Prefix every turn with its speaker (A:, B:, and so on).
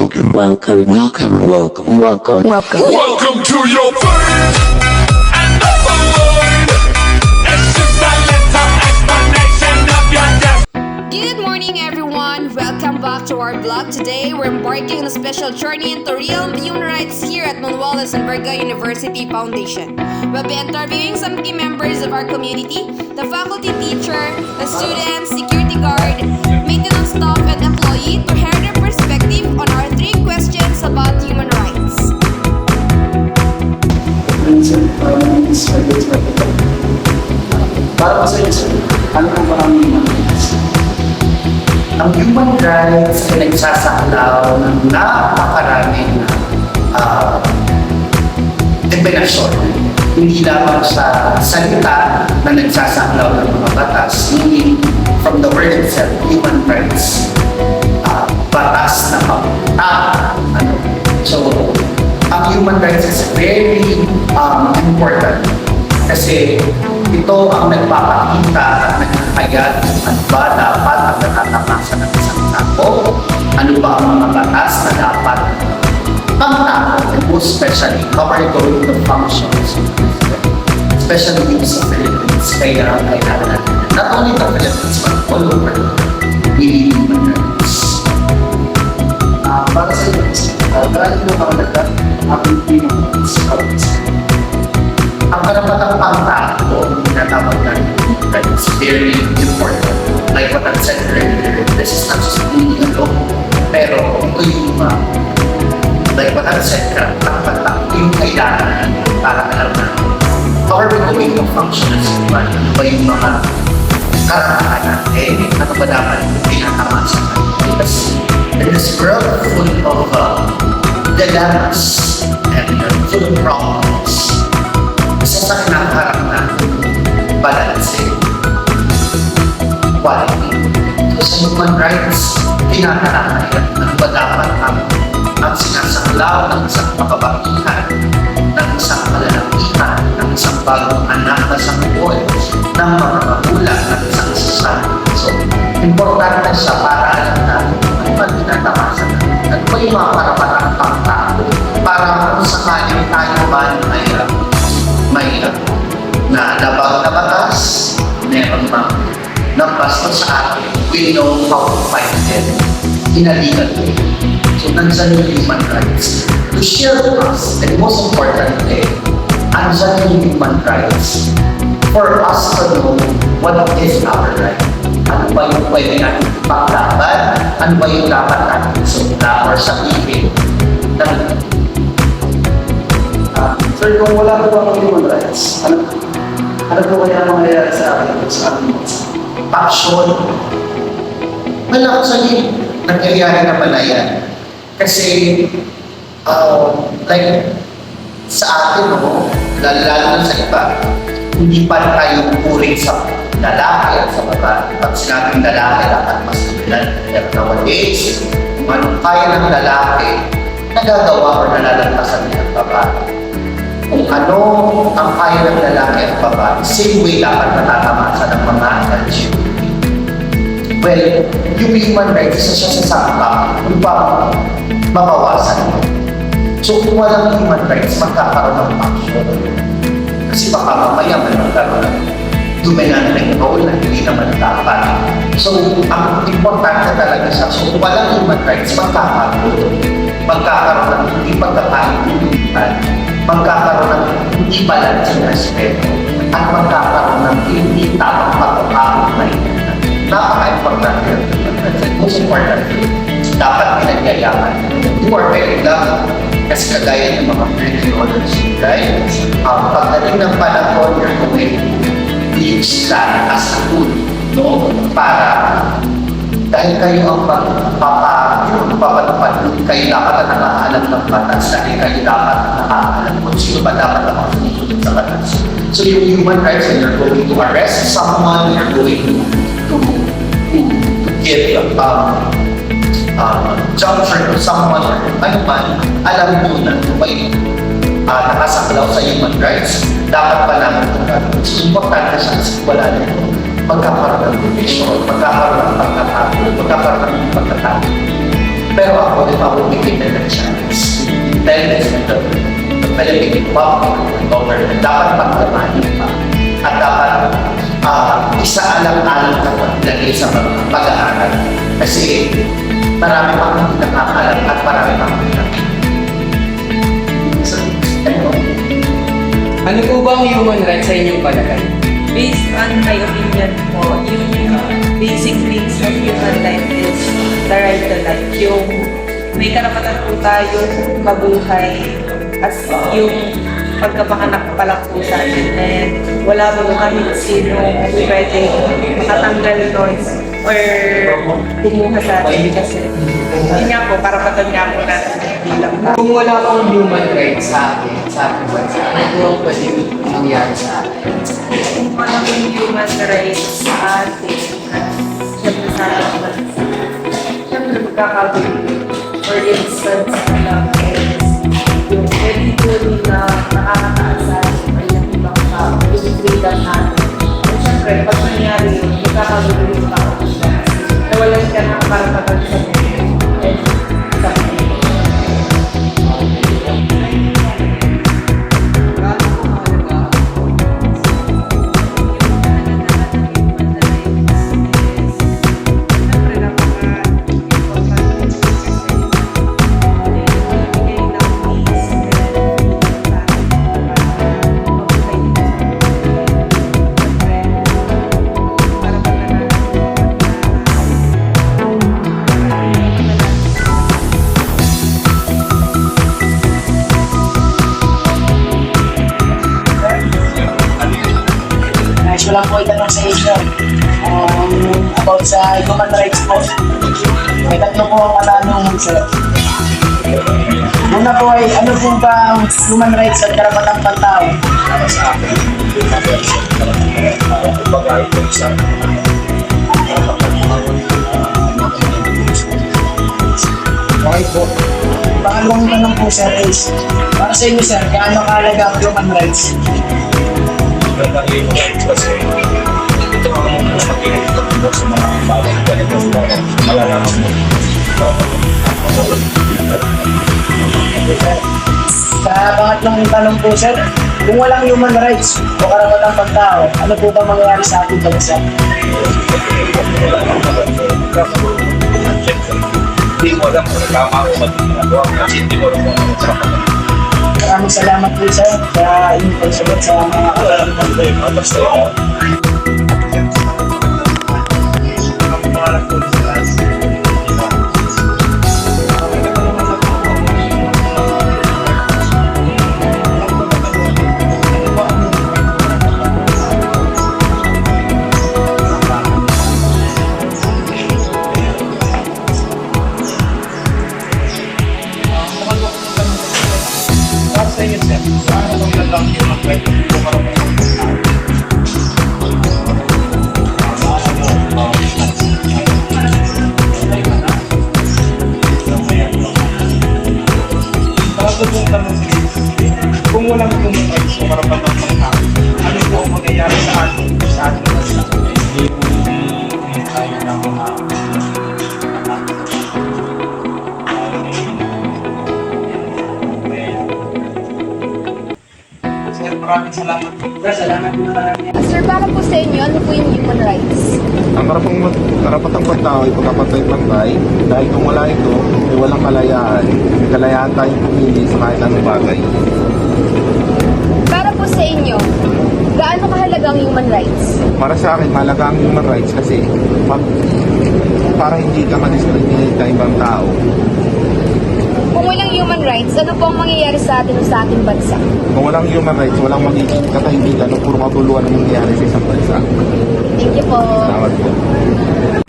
A: Welcome to your first and number one. It's just a little explanation of your death.
B: Good morning, everyone. Welcome back to our vlog. Today, we're embarking on a special journey into real human rights here at Manuel Berga University Foundation. We'll be interviewing some key members of our community, the faculty teacher, the students, security guard, maintenance staff, and employee to hear their perspective on our 3 questions about human rights.
C: Para po sa inyo, sir, ano po ba ang human rights? Ang human rights ay nagsasaklaw ng napakaraming depenasyon. Hindi lamang sa salita na nagsasaklaw ng mga batas, meaning from the word itself, human rights, batas na So, ang human rights is very important kasi ito ang nagpapakita ng kaya at ba dapat ang natatamasan ng isang tao, ano ba ang mga batas na dapat pang-tao, and most especially how are you going to function, especially dito sa Philippines, kaya kailangan natin not only the Philippines but all over we need human rights. Para sa inyo, marami mo makalagat ang human rights. Ang karapatang pang-tao, tinatawag na human rights, very important. Like what I said earlier, this is not just being alone, pero ito yung like what I said, karapatang yung kailangan para alam na how are we going to function as human? Ano ba yung mga karapatan natin? Ano ba dapat tinatama sa natin? Because in this world full of dilemmas and full of problems, isa sa kinakaharap natin, balance, quality. So sa human rights, tinatanong yan, ano ba dapat ang sinasaklaw ng isang makabatihan, ng isang malalakihan, ng isang bagong anak na sa buhay, ng mga magulang, ng isang sasama. So, importante siya para alam natin ano ba tinatamasan natin, ano ba yung mga karapatang pang-tao para kung sakaling tayo man may na nabag na batas, meron mang nagbasto sa atin, we know how to fight them in a legal way. So, nandyan yung human rights to share with us, and most importantly, andyan yung human rights for us to know what is our right. Ano ba yung pwede natin paglaban? Ano ba yung dapat natin sumula or sabihin? Sir, kung wala po bang human rights, ano po kaya mangyayari sa akin sa ating passion? Wala actually, nangyayari na pala yan. Kasi, like, sa atin, lalo sa iba, hindi pa tayo puring sa lalaki at sa babae. Pag sinabing lalaki, dapat mas dominant. Pero nowadays, kung anong kaya ng lalaki, nagagawa o nalalagpasan niya ang babae. Kung ano ang kaya ng lalaki at babae, same way dapat natatamasan ng mga LGBT. Well, yung human rights, isa siya sa sakta, upang mabawasan mo. So kung walang human rights, magkakaroon ng action. Kasi baka mamaya may magkaroon ng dominanteng role na hindi naman dapat. So, ang importante talaga siya, so kung walang human rights, magkakaroon ng hindi pagkakaintindihan, magkakaroon ng hindi balansing respeto, at magkakaroon ng hindi tamang pagkakaunay. Napaka-importante yung human rights. And most importantly, dapat pinagyayaman. You are very loved. Kasi kagaya ng mga pre-orders, right? Pagdating ng panahon, you're going to use that as a tool, no? Para dahil kayo ang papatupad, kayo dapat na nakaalam ng batas, dahil kayo dapat na nakaalam kung sino ba dapat ang masunod sa batas. So yung human rights, when you're going to arrest someone, you're going to give juncture to someone or ano man, alam mo na may nakasaklaw sa human rights, dapat pa namin ito gagawin. So, importante siya kasi wala nito. Magkakaroon ng provision, magkakaroon ng pagkakaroon, magkakaroon ng pagkakaroon. Pero ako, if I would be given a chance, tell this to the Philippine public, government, dapat pagdamanin pa. At dapat isa-alang-alang na paglagay sa mga pag-aaral. Kasi marami pang hindi nakakalam at marami pang hindi nakakalam. So,
D: Ano po ba ang human rights sa inyong palagay?
E: Based on my opinion po, yung basic needs of human life is the right to life. Yung may karapatan po tayo mabuhay as yung pagkapanganak pa lang po sa atin. And wala po kami sino pwede makatanggal nun or kumuha sa atin kasi yun nga po, karapatan nga po natin bilang tao.
D: Kung wala pong human rights sa ating bansa, ano po ang pwede mangyari sa atin?
E: Kung walang human rights sa atin, siyempre sa ating bansa, siyempre magkakagulo. For instance, yung pwede na nakakaasan ay ng ibang tao, yung freedom natin. At siyempre, pag nangyari yun, magkakagulo yung tao. Nawalan ka ng karapatan sa mundo. And sa
F: Guys, wala po itanong sa inyo about sa human rights po. May tatlo po ang katanong, sir. Una po ay, ano po ba ang human rights at karapatang pantao?
G: Para sa akin, bagay ko sa
F: Okay po. Pangalawang tanong po, sir, is, para sa inyo, sir, gaano kahalaga ang human rights?
G: nagkakali mo kasi ito ang mas makinig mo sa mga bagay ganito malalaman mo.
F: Sa pangatlong tanong po, sir, kung walang human rights o karapatang pantao, ano po ba mangyayari sa ating bansa?
G: Hindi mo alam kung tama o mali ginagawa kasi hindi mo alam kung ano karapatan.
F: Maraming salamat po, sir, sa inyong pagsagot sa mga katanungan.
G: Basta ikaw.
H: Kung walang human rights o karapatang pangtao, ano po ang mangyayari sa ating bansa? Hindi tayo ng mga Sir, maraming salamat.
F: Sir, salamat po na marami.
B: Sir, para po sa inyo, ano po yung human rights?
I: Ang karapatang pantao ay pagkapantay-pantay dahil kung wala ito, ay walang kalayaan. May kalayaan tayong pumili sa kahit anong bagay.
B: Para po sa inyo, gaano kahalaga ang human rights?
I: Para sa akin, mahalaga ang human rights kasi para hindi ka ma-discriminate sa ibang tao.
B: Kung walang human rights, ano po ang mangyayari sa atin o sa ating bansa?
I: Kung walang human rights, walang magiging katahimikan o puro katuluan ang mangyayari sa isang bansa.
B: Thank you po.
I: Salamat po.